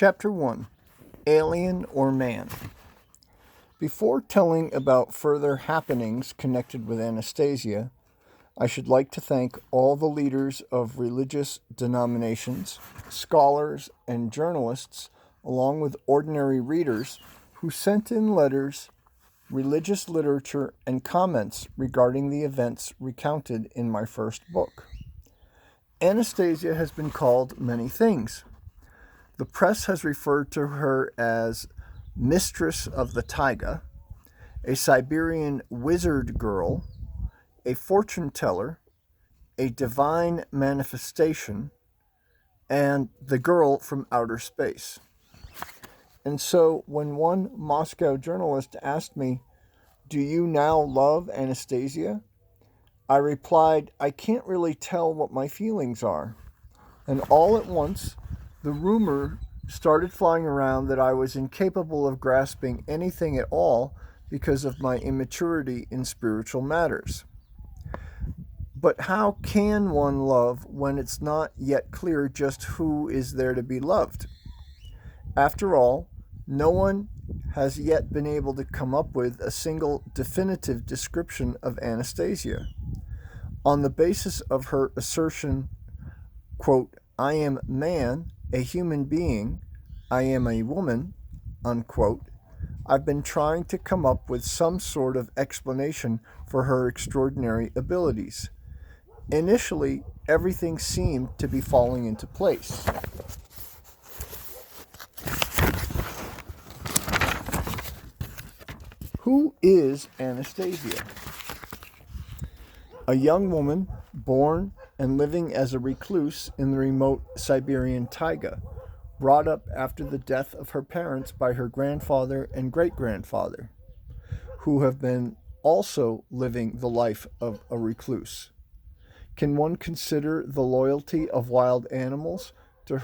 Chapter 1: Alien or Man? Before telling about further happenings connected with Anastasia, I should like to thank all the leaders of religious denominations, scholars, and journalists, along with ordinary readers, who sent in letters, religious literature, and comments regarding the events recounted in my first book. Anastasia has been called many things. The press has referred to her as Mistress of the Taiga, a Siberian wizard girl, a fortune teller, a divine manifestation, and the girl from outer space. And so when one Moscow journalist asked me, "Do you now love Anastasia?" I replied, "I can't really tell what my feelings are." And all at once, the rumor started flying around that I was incapable of grasping anything at all because of my immaturity in spiritual matters. But how can one love when it's not yet clear just who is there to be loved? After all, no one has yet been able to come up with a single definitive description of Anastasia. On the basis of her assertion, quote, "I am man, a human being, I am a woman," unquote, I've been trying to come up with some sort of explanation for her extraordinary abilities. Initially, everything seemed to be falling into place. Who is Anastasia? A young woman born and living as a recluse in the remote Siberian taiga, brought up after the death of her parents by her grandfather and great-grandfather, who have been also living the life of a recluse. Can one consider the loyalty of wild animals to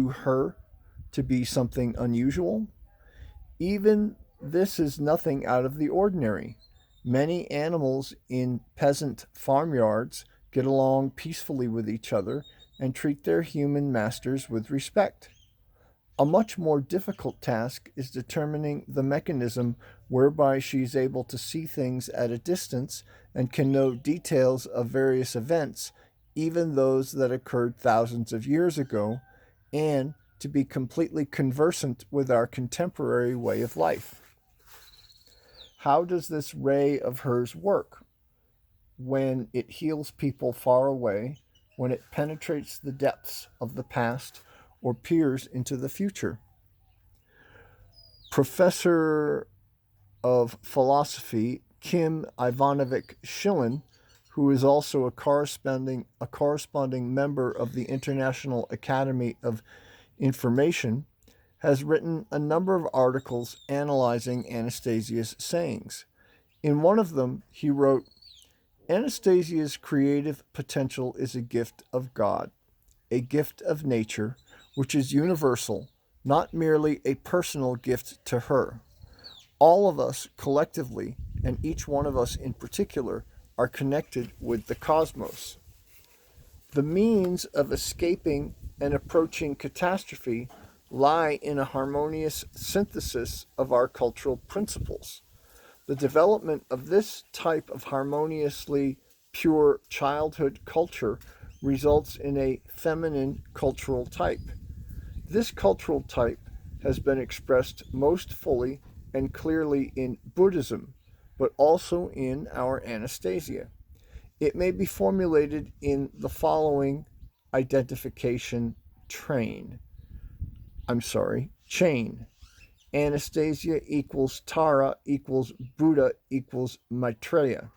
her to be something unusual? Even this is nothing out of the ordinary. Many animals in peasant farmyards get along peacefully with each other and treat their human masters with respect. A much more difficult task is determining the mechanism whereby she is able to see things at a distance and can know details of various events, even those that occurred thousands of years ago, and to be completely conversant with our contemporary way of life. How does this ray of hers work? When it heals people far away, when it penetrates the depths of the past or peers into the future. Professor of philosophy Kim Ivanovich Shilin, who is also a corresponding member of the International Academy of Information, has written a number of articles analyzing Anastasia's sayings. In one of them, he wrote, "Anastasia's creative potential is a gift of God, a gift of nature, which is universal, not merely a personal gift to her. All of us collectively, and each one of us in particular, are connected with the cosmos. The means of escaping and approaching catastrophe lie in a harmonious synthesis of our cultural principles. The development of this type of harmoniously pure childhood culture results in a feminine cultural type. This cultural type has been expressed most fully and clearly in Buddhism, but also in our Anastasia. It may be formulated in the following identification chain. Anastasia equals Tara equals Buddha equals Maitreya.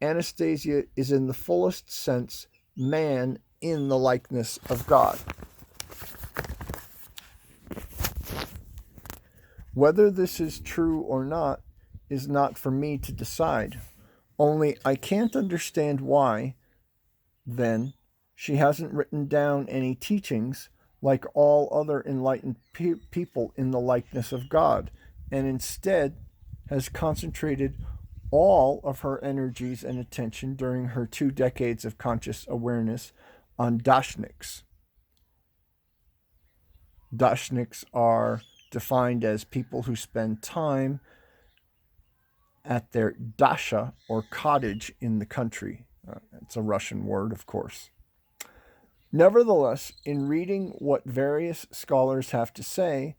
Anastasia is in the fullest sense man in the likeness of God. Whether this is true or not is not for me to decide. Only I can't understand why, then, she hasn't written down any teachings like all other enlightened people in the likeness of God, and instead has concentrated all of her energies and attention during her 2 decades of conscious awareness on dashniks. Dashniks are defined as people who spend time at their dasha or cottage in the country. It's a Russian word, of course. Nevertheless, in reading what various scholars have to say,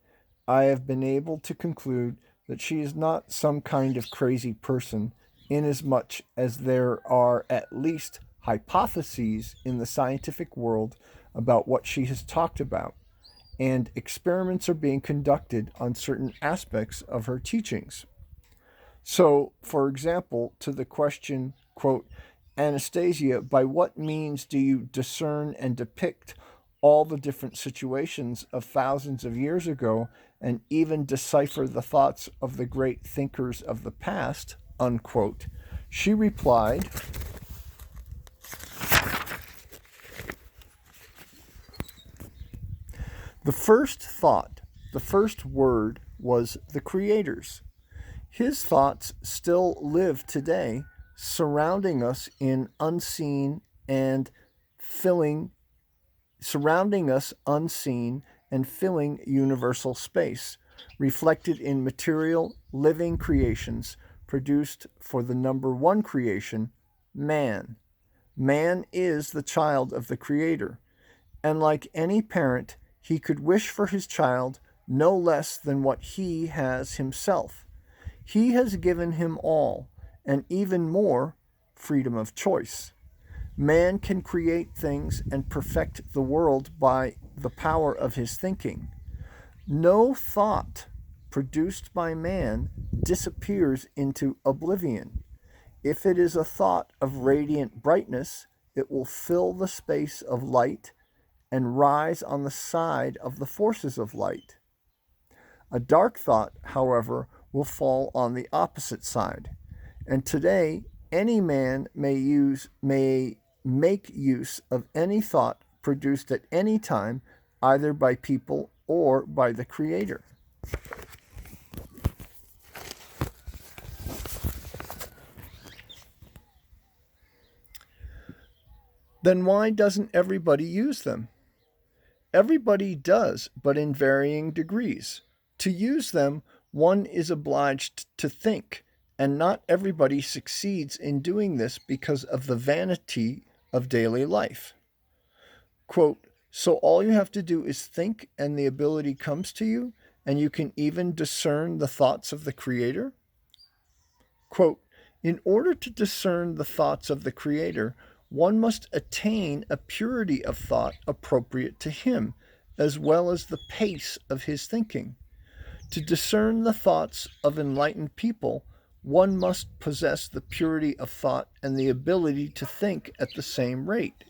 I have been able to conclude that she is not some kind of crazy person, inasmuch as there are at least hypotheses in the scientific world about what she has talked about, and experiments are being conducted on certain aspects of her teachings. So, for example, to the question, quote, Anastasia, by what means do you discern and depict all the different situations of thousands of years ago and even decipher the thoughts of the great thinkers of the past? Unquote. She replied, the first thought, the first word was the Creator's. His thoughts still live today, surrounding us in unseen and filling surrounding us unseen and filling universal space, reflected in material living creations produced for the number one creation, man. Man is the child of the Creator, and like any parent, he could wish for his child no less than what he has himself. He has given him all, and even more, freedom of choice. Man can create things and perfect the world by the power of his thinking. No thought produced by man disappears into oblivion. If it is a thought of radiant brightness, it will fill the space of light and rise on the side of the forces of light. A dark thought, however, will fall on the opposite side. And today, any man may make use of any thought produced at any time, either by people or by the Creator. Then why doesn't everybody use them? Everybody does, but in varying degrees. To use them, one is obliged to think, and not everybody succeeds in doing this because of the vanity of daily life. Quote, so all you have to do is think, and the ability comes to you, and you can even discern the thoughts of the Creator? Quote, in order to discern the thoughts of the Creator, one must attain a purity of thought appropriate to him, as well as the pace of his thinking. To discern the thoughts of enlightened people, one must possess the purity of thought and the ability to think at the same rate.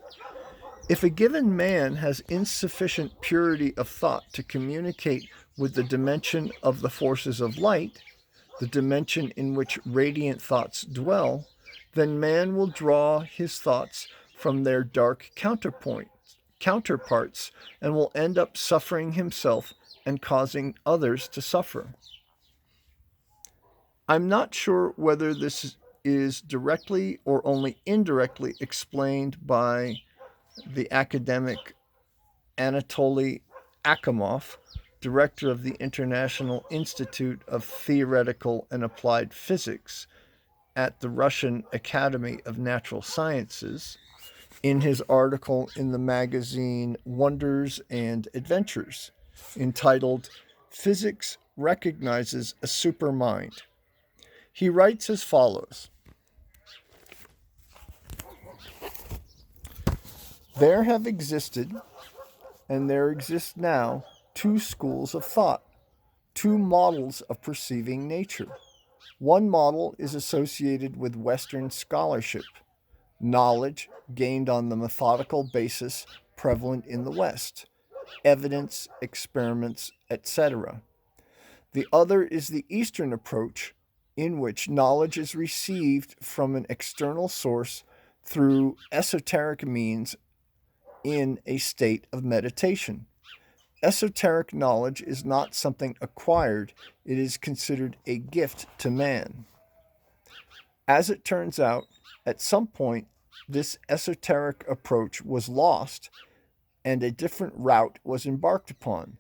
If a given man has insufficient purity of thought to communicate with the dimension of the forces of light, the dimension in which radiant thoughts dwell, then man will draw his thoughts from their dark counterparts and will end up suffering himself and causing others to suffer. I'm not sure whether this is directly or only indirectly explained by the academic Anatoly Akimov, director of the International Institute of Theoretical and Applied Physics at the Russian Academy of Natural Sciences, in his article in the magazine Wonders and Adventures, entitled Physics Recognizes a Supermind. He writes as follows. There have existed, and there exist now, two schools of thought, two models of perceiving nature. One model is associated with Western scholarship, knowledge gained on the methodical basis prevalent in the West, evidence, experiments, etc. The other is the Eastern approach, in which knowledge is received from an external source through esoteric means in a state of meditation. Esoteric knowledge is not something acquired, it is considered a gift to man. As it turns out, at some point, this esoteric approach was lost and a different route was embarked upon.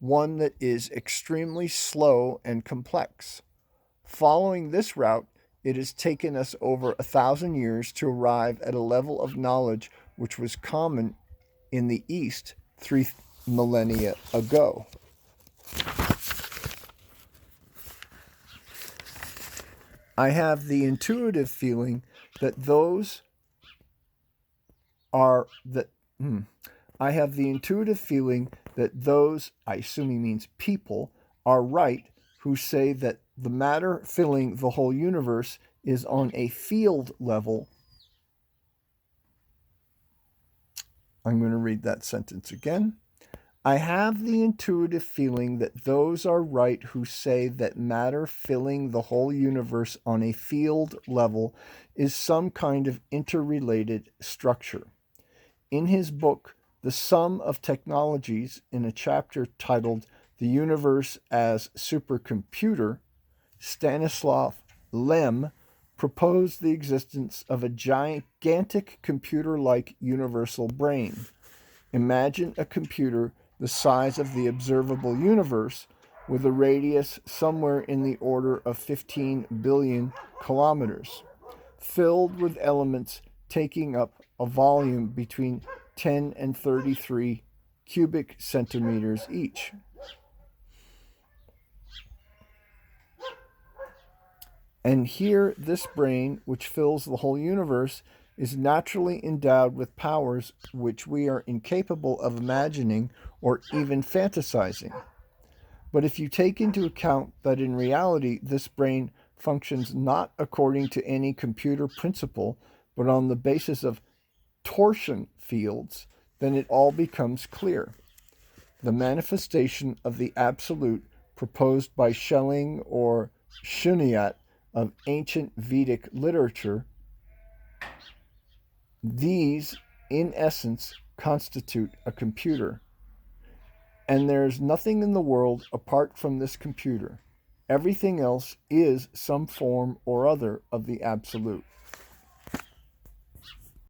one that is extremely slow and complex. Following this route, it has taken us over 1,000 years to arrive at a level of knowledge which was common in the East 3 millennia ago. I have the intuitive feeling that those are that I have the intuitive feeling that those, I assume he means people, are right who say that the matter filling the whole universe is on a field level. I'm going to read that sentence again. I have the intuitive feeling that those are right who say that matter filling the whole universe on a field level is some kind of interrelated structure. In his book, The Sum of Technologies, in a chapter titled The Universe as Supercomputer, Stanislav Lem proposed the existence of a gigantic computer-like universal brain. Imagine a computer the size of the observable universe with a radius somewhere in the order of 15 billion kilometers, filled with elements taking up a volume between 10 and 33 cubic centimeters each. And here, this brain, which fills the whole universe, is naturally endowed with powers which we are incapable of imagining or even fantasizing. But if you take into account that in reality this brain functions not according to any computer principle, but on the basis of torsion fields, then it all becomes clear. The manifestation of the absolute proposed by Schelling or Shunyat of ancient Vedic literature, these, in essence, constitute a computer. And there is nothing in the world apart from this computer. Everything else is some form or other of the absolute.